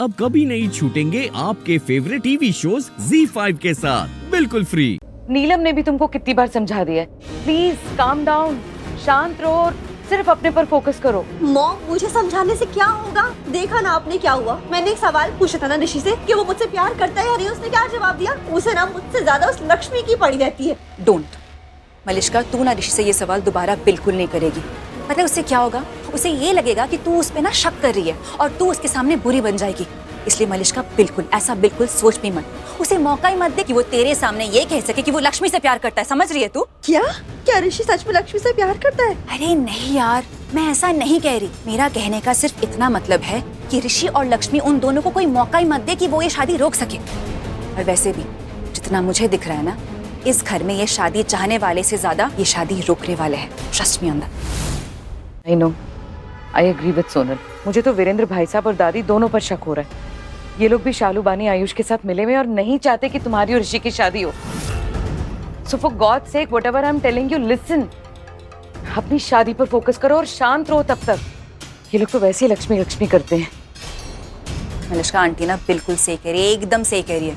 अब कभी नहीं छूटेंगे आपके फेवरेट टीवी शोज ZEE5 के साथ बिल्कुल फ्री। नीलम ने भी तुमको कितनी बार समझा दिया है, प्लीज काम डाउन, शांत रहो और सिर्फ अपने पर फोकस करो। मॉम, मुझे समझाने से क्या होगा? देखा ना आपने क्या हुआ। मैंने एक सवाल पूछा था ना ऋषि से कि वो मुझसे प्यार करता है या नहीं, उसने क्या जवाब दिया? उसे ना मुझसे ज्यादा उस लक्ष्मी की पड़ी रहती है। डोंट मलिश्का, तू ना ऋषि से ये सवाल दोबारा बिल्कुल नहीं करेगी। पता है उससे क्या होगा? उसे ये लगेगा कि तू उस पे ना शक कर रही है और तू उसके सामने बुरी बन जाएगी। इसलिए मलिश्का ऐसा बिल्कुल सोच भी मत। उसे मौका ही मत दे कि वो तेरे सामने ये कह सके कि वो लक्ष्मी से प्यार करता है। समझ रही है तू? क्या ऋषि सच में लक्ष्मी से प्यार करता है? अरे नहीं यार, मैं ऐसा नहीं कह रही। मेरा कहने का सिर्फ इतना मतलब है कि ऋषि और लक्ष्मी उन दोनों को कोई मौका ही मत दे कि वो ये शादी रोक सके। और वैसे भी जितना मुझे दिख रहा है ना, इस घर में ये शादी चाहने वाले से ज्यादा ये शादी रोकने वाले हैं। Trust me on that. I know, I agree with Sonal. मुझे तो वीरेंद्र भाई साहब और दादी दोनों पर शक हो रहा है। ये लोग भी शालू बानी आयुष के साथ मिले हुए और नहीं चाहते कि तुम्हारी और ऋषि की शादी हो। So for God sake, whatever I am telling you, listen. अपनी शादी पर फोकस करो और शांत रहो तब तक। ये लोग तो वैसे ही लक्ष्मी लक्ष्मी करते हैं। मलिश्का, आंटी ना बिल्कुल सही कह रही है, एकदम सही कह रही है।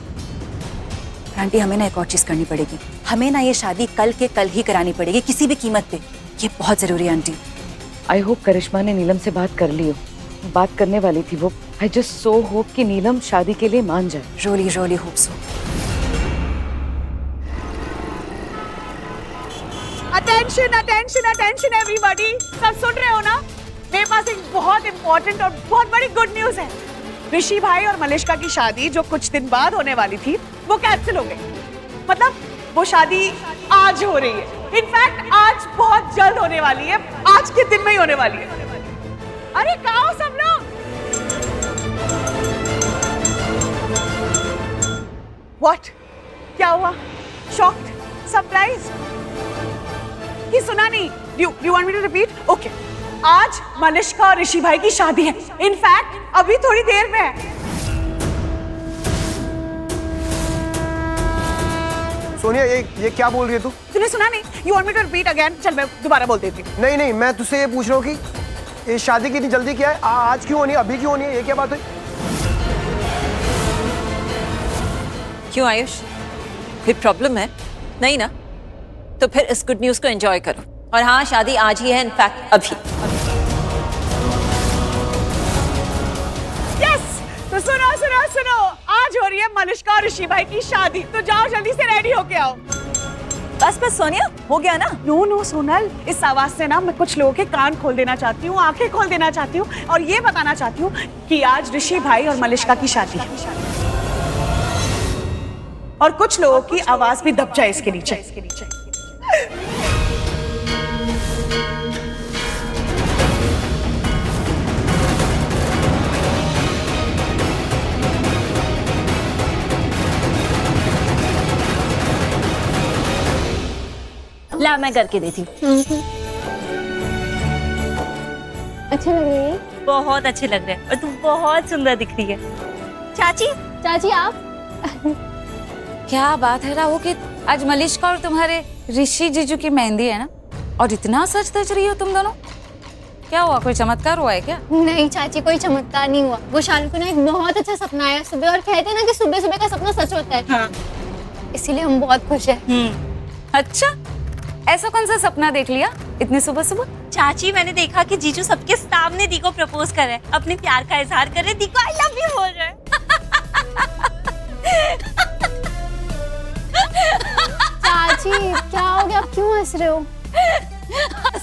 आंटी, हमें ना एक और चीज करनी पड़ेगी। हमें ना ये शादी कल के कल ही करानी पड़ेगी, किसी भी कीमत पे। ये बहुत जरूरी है आंटी। आई होप करिश्मा ने नीलम से बात कर ली हो। बात करने वाली थी वो। आई जस्ट सो होप कि नीलम शादी के लिए मान जाए। रोली hope so. Attention attention attention everybody, सब सुन रहे हो ना? मेरे पास एक बहुत इंपॉर्टेंट और बहुत बड़ी गुड न्यूज है। ऋषि भाई और मलिश्का की शादी जो कुछ दिन बाद होने वाली थी वो कैंसिल हो गई। मतलब वो शादी आज हो रही है। इनफैक्ट आज बहुत जल्द होने वाली है, आज के दिन में ही होने वाली है। अरे कहाँ हो सब लोग? What? क्या हुआ? Shocked? Surprised? ये सुना नहीं? Do you want me to repeat? Okay. आज मलिश्का और ऋषि भाई की शादी है। इनफैक्ट अभी थोड़ी देर में है। सोनिया, ये क्या बोल रही है तू? तूने सुना नहीं? You want me to repeat again? चल मैं दोबारा बोल देती हूँ। नहीं, मैं तुझसे ये पूछ रहा हूँ कि ये शादी की इतनी जल्दी क्या है? आज क्यों होनी है? अभी क्यों होनी है? ये क्या बात हुई? क्यों आयुष, कोई प्रॉब्लम है? नहीं ना? तो फिर इस गुड न्यूज को एंजॉय करो। और हाँ, शादी आज ही है, इनफैक्ट अभी। यस, तो सुनो, आज हो रही है मलिश्का और ऋषि भाई की शादी। तो जाओ जल्दी से रेडी होके आओ। बस सोनिया, हो गया ना? नो सोनल, इस आवाज से ना मैं कुछ लोगों के कान खोल देना चाहती हूँ, आंखें खोल देना चाहती हूँ और ये बताना चाहती हूँ कि आज ऋषि भाई और मलिश्का की शादी है। और कुछ लोगों की आवाज भी दब जाए इसके नीचे। ला, मैं करके देती। अच्छे लग रही है। बहुत अच्छे लग रहे हैं और तुम बहुत सुंदर दिख रही है। चाची आप क्या बात है राहु कि आज मलिश्का और तुम्हारे ऋषि जीजू की मेहंदी है ना, और इतना सच धज रही हो तुम दोनों। क्या हुआ, कोई चमत्कार हुआ है क्या? नहीं चाची, कोई चमत्कार नहीं हुआ। वो शालू को ना एक बहुत अच्छा सपना आया सुबह, और कहते हैं ना कि सुबह सुबह का सपना सच होता है। हाँ। इसीलिए हम बहुत खुश हैं। अच्छा, ऐसा कौन सा सपना देख लिया इतनी सुबह सुबह? चाची, मैंने देखा कि जीजू सबके सामने दी को प्रपोज कर रहे हैं, अपने प्यार का इजहार कर रहे हैं, दी को आई लव यू बोल रहे हैं। चाची क्या हो गया, आप क्यों हंस रहे हो?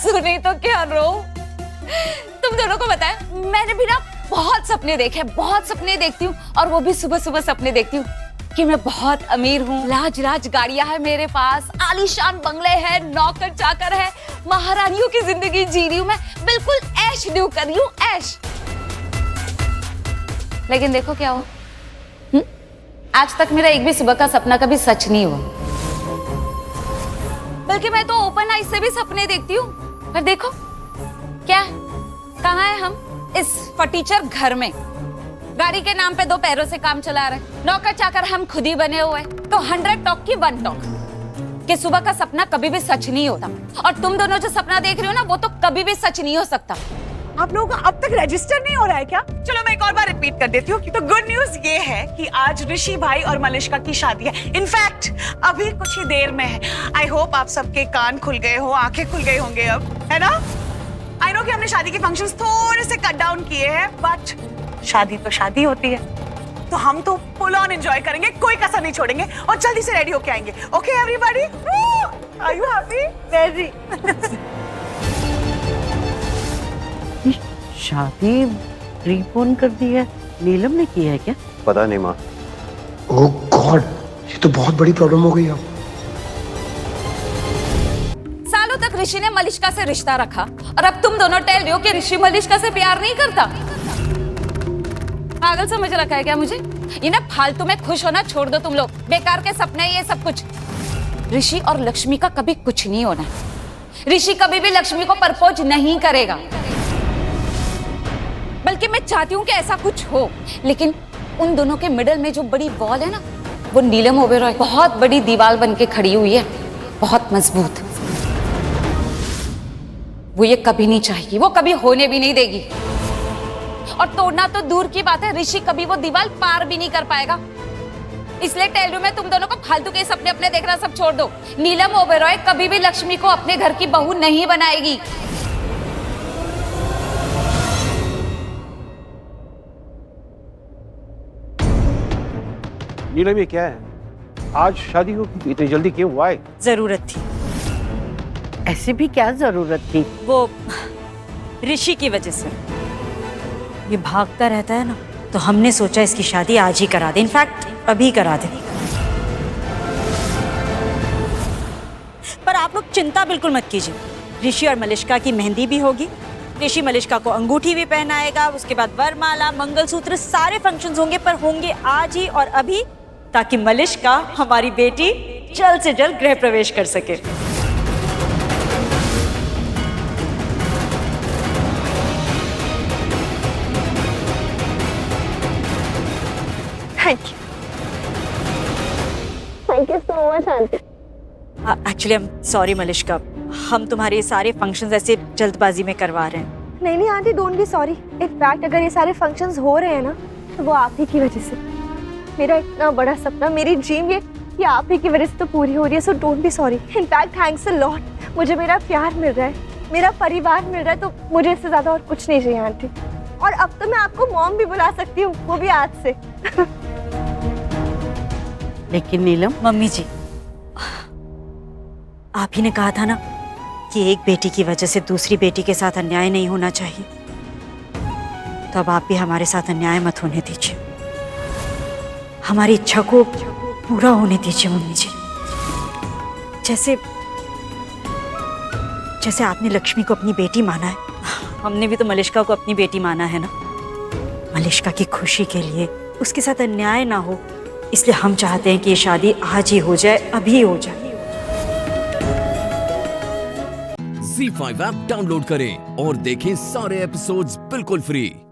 सुनी तो क्या रो। तुम दोनों को बताया, मैंने भी ना बहुत सपने देखे, बहुत सपने देखती हूँ, और वो भी सुबह सुबह सपने देखती हूँ कि मैं बहुत अमीर हूँ, लाज गाड़ियां है मेरे पास, आलीशान बंगले है, नौकर चाकर है, महारानियों की जिंदगी जी रही हूँ मैं, बिल्कुल ऐश ड्यू कर रही हूँ, ऐश। लेकिन देखो क्या हुआ, आज तक मेरा एक भी सुबह का सपना कभी सच नहीं हुआ। बल्कि मैं तो ओपन आईज से भी सपने देखती हूँ। पर देखो क्या, कहाँ है हम इस फटीचर घर में, गाड़ी के नाम पे 2 पैरों से काम चला रहे, नौकर चाकर हम खुद ही बने हुए। तो 100 टॉक की 1 टॉक कि सुबह का सपना कभी भी सच नहीं होता, और तुम दोनों जो सपना देख रहे हो ना, वो तो कभी भी सच नहीं हो सकता। आप लोगों का अब तक रजिस्टर नहीं हो रहा है क्या? चलो मैं एक और बार रिपीट कर देती हूँ। तो गुड न्यूज ये है कि आज ऋषि भाई और मलिष्का की शादी है। इनफैक्ट अभी कुछ ही देर में है। आई होप आप सबके कान खुल गए हो, आंखें खुल गई होंगे अब, है ना? आई नो कि हमने शादी के फंक्शंस थोड़े से कट डाउन किए हैं, बट शादी तो शादी होती है, तो हम तो फुल ऑन एंजॉय करेंगे, कोई कसर नहीं छोड़ेंगे और जल्दी से रेडी होके आएंगे। Okay everybody, are you happy? Very. शादी प्रीपोन कर दी है, नीलम ने की है क्या? पता नहीं माँ। ओह गॉड, ये तो बहुत बड़ी प्रॉब्लम हो गई अब। सालों तक ऋषि ने मलिष्का से रिश्ता रखा और अब तुम दोनों टेल रहे हो कि ऋषि मलिष्का से प्यार नहीं करता। पागल समझ रखा है क्या मुझे? ये ना फालतू में खुश होना छोड़ दो तुम लोग, बेकार के सपने ये सब कुछ। ऋषि और लक्ष्मी का कभी कुछ नहीं होना। ऋषि कभी भी लक्ष्मी को प्रपोज नहीं करेगा, बल्कि मैं चाहती हूँ कि ऐसा कुछ हो, लेकिन उन दोनों के मिडल में जो बड़ी वॉल है ना, वो नीलम ओबेरॉय बहुत बड़ी दीवार बन के खड़ी हुई है, बहुत मजबूत। वो ये कभी नहीं चाहेगी, वो कभी होने भी नहीं देगी। और तोड़ना तो दूर की बात है, ऋषि कभी वो दीवार पार भी नहीं कर पाएगा। इसलिए टेल रही हूं मैं तुम दोनों को, फालतू के सपने अपने देखना सब छोड़ दो। नीलम ओबेरॉय कभी भी लक्ष्मी को अपने घर की बहू नहीं बनाएगी। नीलम ये क्या है? आज शादी को इतनी जल्दी क्यों? व्हाई? जरूरत थी। ऐसे भी क्या जरूरत थी? वो ऋषि की वजह से ये भागता रहता है ना, तो हमने सोचा इसकी शादी आज ही करा दे, इनफैक्ट अभी करा दे। पर आप लोग चिंता बिल्कुल मत कीजिए, ऋषि और मलिष्का की मेहंदी भी होगी, ऋषि मलिष्का को अंगूठी भी पहनाएगा, उसके बाद वरमाला, मंगलसूत्र, सारे फंक्शंस होंगे, पर होंगे आज ही और अभी, ताकि मलिष्का हमारी बेटी जल्द से जल्द गृह प्रवेश कर सके। Thank you so much aunty. Actually I am sorry Malishka, हम तुम्हारे सारे फंक्शंस ऐसे जल्दबाजी में करवा रहे हैं। नहीं aunty, don't be sorry. In fact अगर ये सारे फंक्शंस हो रहे हैं ना, तो वो आप ही की वजह से। मेरा इतना बड़ा सपना, मेरी ड्रीम ये आप ही की वजह से तो पूरी हो रही है, so don't be sorry. In fact thanks a lot, मुझे मेरा प्यार मिल रहा है, मेरा परिवार मिल रहा है, तो मुझे इससे ज्यादा और कुछ नहीं चाहिए आंटी। और अब तो मैं आपको मॉम भी बुला सकती हूँ, वो भी आज से। लेकिन नीलम, मम्मी जी, आप ही ने कहा था ना कि एक बेटी की वजह से दूसरी बेटी के साथ अन्याय नहीं होना चाहिए, तो अब आप भी हमारे साथ अन्याय मत होने दीजिए, हमारी इच्छा को पूरा होने दीजिए मम्मी जी। जैसे आपने लक्ष्मी को अपनी बेटी माना है, हमने भी तो मलिष्का को अपनी बेटी माना है ना। मलिष्का की खुशी के लिए, उसके साथ अन्याय ना हो, इसलिए हम चाहते हैं कि ये शादी आज ही हो जाए, अभी हो जाए। Z5 ऐप डाउनलोड करें और देखें सारे एपिसोड्स बिल्कुल फ्री।